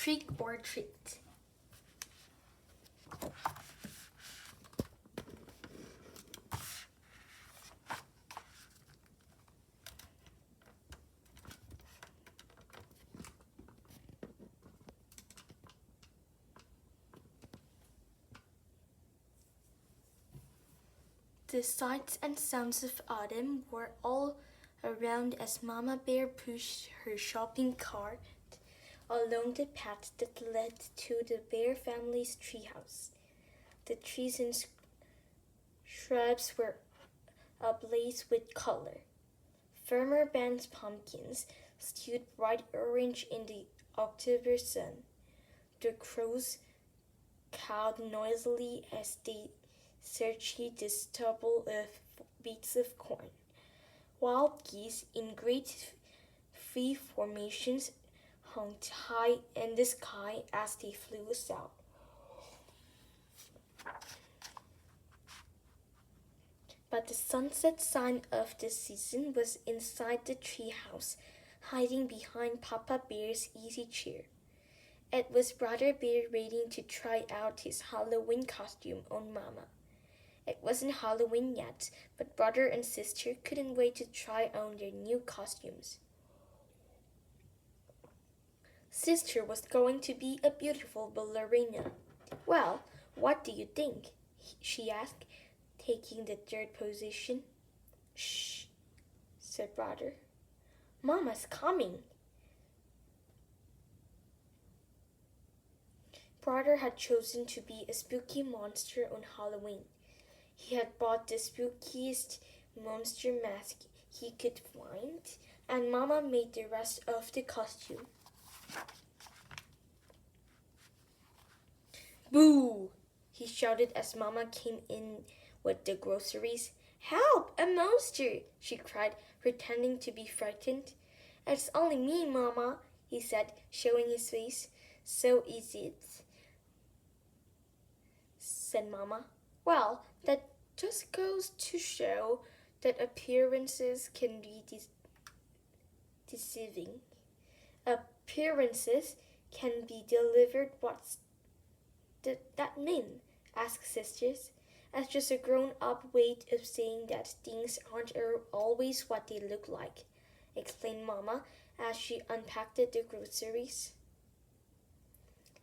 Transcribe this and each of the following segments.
Trick or treat. The sights and sounds of autumn were all around as Mama Bear pushed her shopping cart along the path that led to the Bear family's treehouse. The trees and shrubs were ablaze with color. Farmer Ben's pumpkins stood bright orange in the October sun. The crows cawed noisily as they searched the stubble of bits of corn. Wild geese in great free formations hung high in the sky as they flew south. But the sunset sign of the season was inside the treehouse, hiding behind Papa Bear's easy chair. It was Brother Bear waiting to try out his Halloween costume on Mama. It wasn't Halloween yet, but brother and sister couldn't wait to try on their new costumes. Sister was going to be a beautiful ballerina. Well, what do you think? She asked, taking the third position. Shh, said brother. Mama's coming. Brother had chosen to be a spooky monster on Halloween. He had bought the spookiest monster mask he could find, and Mama made the rest of the costume. Boo! He shouted as Mama came in with the groceries. Help! A monster! She cried, pretending to be frightened. It's only me, Mama, he said, showing his face. So is it, said Mama. Well, that just goes to show that appearances can be deceiving. Appearances can be delivered. What's that mean? Asked sisters. As just a grown-up way of saying that things aren't always what they look like, explained Mama as she unpacked the groceries.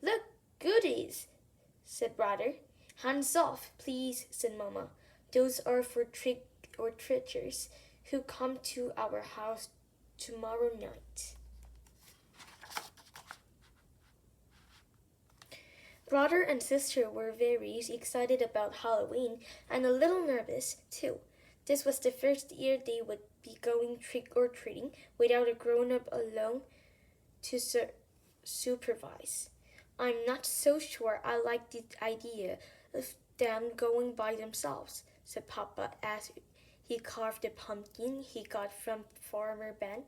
Look, goodies, said brother. Hands off, please, said Mama. Those are for trick-or-treaters who come to our house tomorrow night. Brother and sister were very excited about Halloween and a little nervous, too. This was the first year they would be going trick-or-treating without a grown-up along to supervise. I'm not so sure I like the idea of them going by themselves, said Papa as he carved the pumpkin he got from Farmer Ben.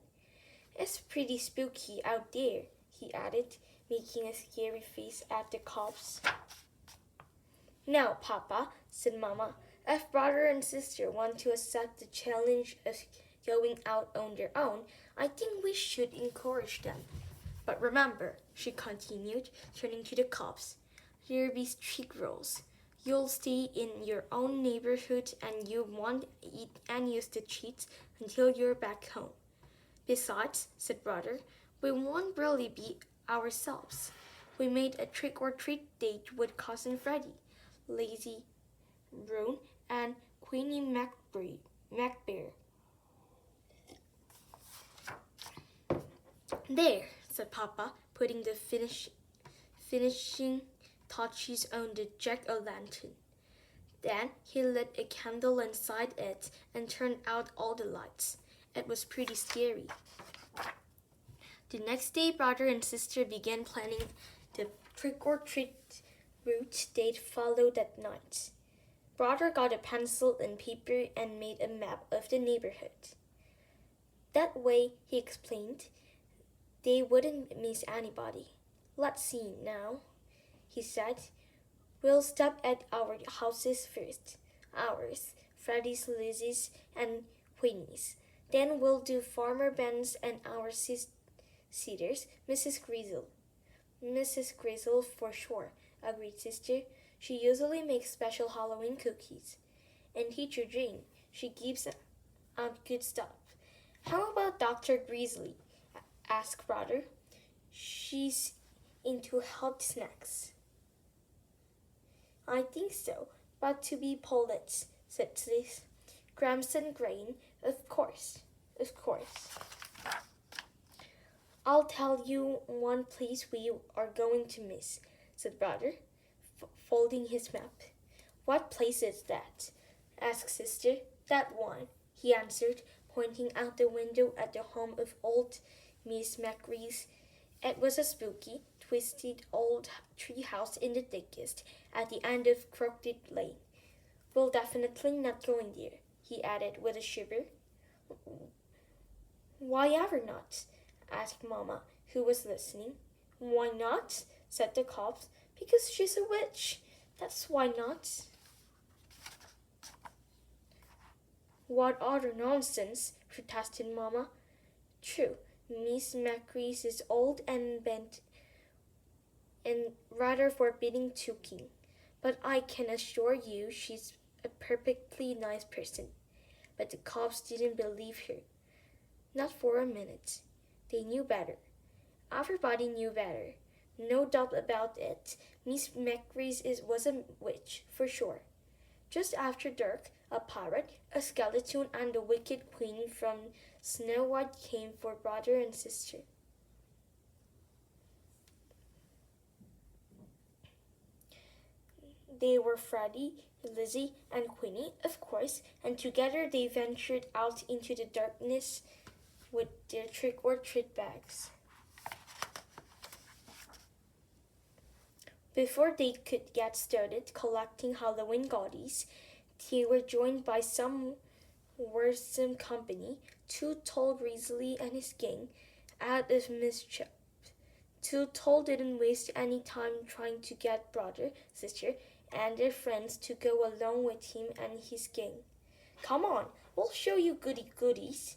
It's pretty spooky out there, he added, making a scary face at the cubs. Now, Papa, said Mama, if brother and sister want to accept the challenge of going out on their own, I think we should encourage them. But remember, she continued, turning to the cubs, there'll be strict rules. You'll stay in your own neighborhood and you won't eat any of the treats until you're back home. Besides, said brother, we won't really be ourselves. We made a trick-or-treat date with Cousin Freddie, Lazy Roan, and Queenie MacBear. There, said Papa, putting the finishing touches on the jack-o'-lantern. Then he lit a candle inside it and turned out all the lights. It was pretty scary. The next day, brother and sister began planning the trick-or-treat route they'd follow that night. Brother got a pencil and paper and made a map of the neighborhood. That way, he explained, they wouldn't miss anybody. Let's see now, he said. We'll stop at our houses first. Ours, Freddie's, Lizzie's, and Queenie's. Then we'll do Farmer Ben's and our Cedar's, Mrs. Grizzle. Mrs. Grizzle for sure, agreed Sister. She usually makes special Halloween cookies. And Teacher Jane, she gives out good stuff. How about Dr. Grizzly? Asked Brother. She's into health snacks. I think so, but to be polite, said Liz. Gramson Grain, of course. Of course. I'll tell you one place we are going to miss, said Brother, folding his map. What place is that? Asked Sister. That one, he answered, pointing out the window at the home of old Miss McCree's. It was a spooky, twisted old tree house in the thickest, at the end of Crooked Lane. We'll definitely not go in there, he added with a shiver. Why ever not? Asked Mamma, who was listening. Why not? Said the cops. Because she's a witch. That's why not. What utter nonsense, protested Mamma. True, Miss Macrease is old and bent and rather forbidding talking, but I can assure you she's a perfectly nice person. But the cops didn't believe her. Not for a minute. They knew better. Everybody knew better. No doubt about it. Miss Macrease was a witch, for sure. Just after dark, a pirate, a skeleton, and the wicked queen from Snow White came for Brother and Sister. They were Freddie, Lizzie, and Queenie, of course, and together they ventured out into the darkness with their trick-or-treat bags. Before they could get started collecting Halloween goodies, they were joined by some worrisome company. Too Tall Grizzly and his gang out of mischief. Too Tall didn't waste any time trying to get Brother, Sister, and their friends to go along with him and his gang. Come on, we'll show you goody goodies,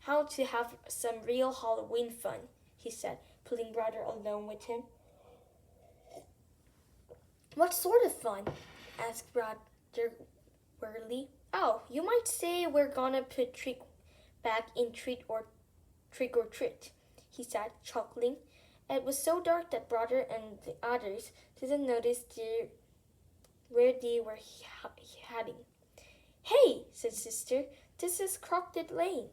how to have some real Halloween fun, he said, pulling Brother along with him. What sort of fun? Asked Brother wearily. Oh, you might say we're gonna put trick back in trick or treat, he said, chuckling. It was so dark that Brother and the others didn't notice where they were heading. Hey, said Sister, this is Crooked Lane.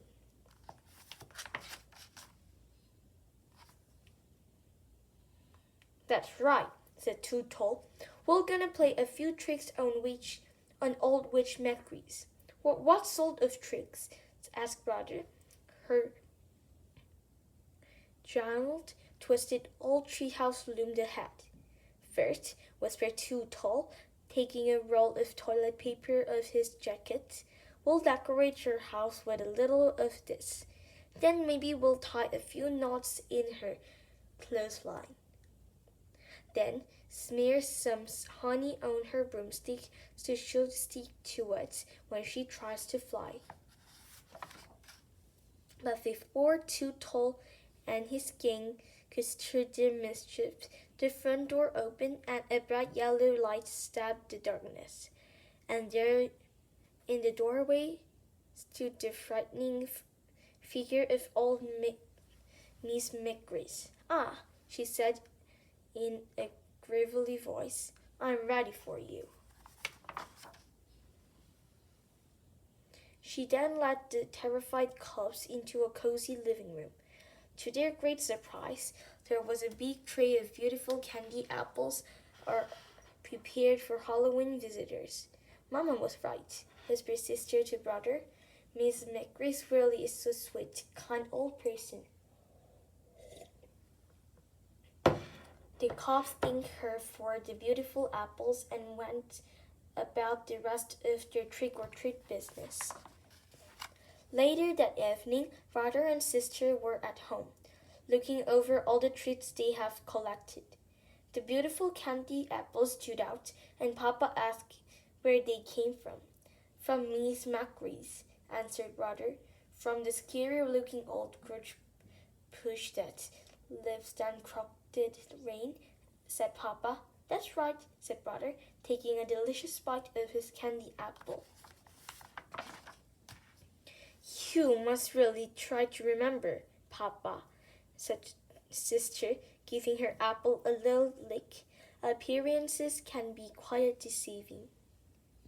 That's right, said Too Tall. We're gonna play a few tricks on old Witch Macrease. What sort of tricks? Asked Brother. Her giant, twisted old treehouse loomed ahead. First, whispered Too Tall, taking a roll of toilet paper of his jacket. We'll decorate your house with a little of this. Then maybe we'll tie a few knots in her clothesline. Then smear some honey on her broomstick so she'll stick to it when she tries to fly. But before Too Tall and his gang could stir their mischief, the front door opened and a bright yellow light stabbed the darkness. And there in the doorway stood the frightening figure of old Miss Macrease. Ah, she said in a gravelly voice, I'm ready for you. She then led the terrified cubs into a cozy living room. To their great surprise, there was a big tray of beautiful candy apples prepared for Halloween visitors. Mama was right, whispered Sister to Brother. Miss Macrease really is so sweet, kind old person. The cubs thanked her for the beautiful apples and went about the rest of their trick-or-treat business. Later that evening, Brother and Sister were at home, looking over all the treats they have collected. The beautiful candy apples stood out, and Papa asked where they came from. From Miss Macrease, answered Brother, from the scary-looking old grudge push that lives than crocketed rain, said Papa. That's right, said Brother, taking a delicious bite of his candy apple. You must really try to remember, Papa, said Sister, giving her apple a little lick. Appearances can be quite deceiving.